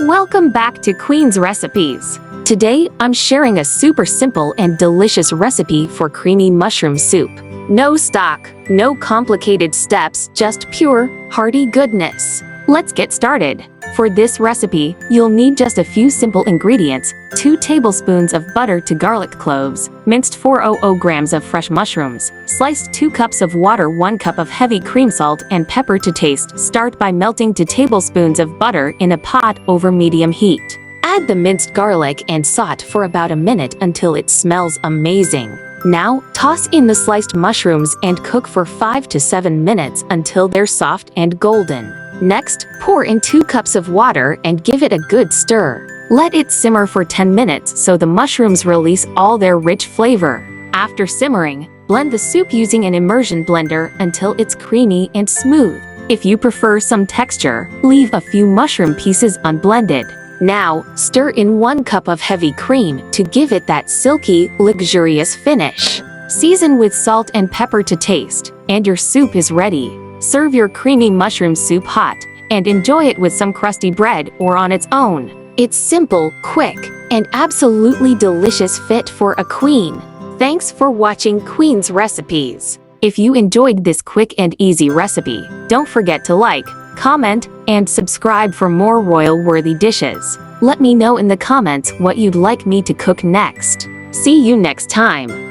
Welcome back to Queen's Recipes. Today, I'm sharing a super simple and delicious recipe for creamy mushroom soup. No stock, no complicated steps, just pure, hearty goodness. Let's get started. For this recipe, you'll need just a few simple ingredients: 2 tablespoons of butter to garlic cloves, minced 400 grams of fresh mushrooms, sliced 2 cups of water, 1 cup of heavy cream, salt and pepper to taste. Start by melting 2 tablespoons of butter in a pot over medium heat. Add the minced garlic and saute for about a minute until it smells amazing. Now, toss in the sliced mushrooms and cook for 5 to 7 minutes until they're soft and golden. Next, pour in 2 cups of water and give it a good stir. Let it simmer for 10 minutes so the mushrooms release all their rich flavor. After simmering, blend the soup using an immersion blender until it's creamy and smooth. If you prefer some texture, leave a few mushroom pieces unblended. Now, stir in 1 cup of heavy cream to give it that silky, luxurious finish. Season with salt and pepper to taste, and your soup is ready. Serve your creamy mushroom soup hot, and enjoy it with some crusty bread or on its own. It's simple, quick, and absolutely delicious, fit for a queen. Thanks for watching Queen's Recipes. If you enjoyed this quick and easy recipe, don't forget to like, comment, and subscribe for more royal-worthy dishes. Let me know in the comments what you'd like me to cook next. See you next time.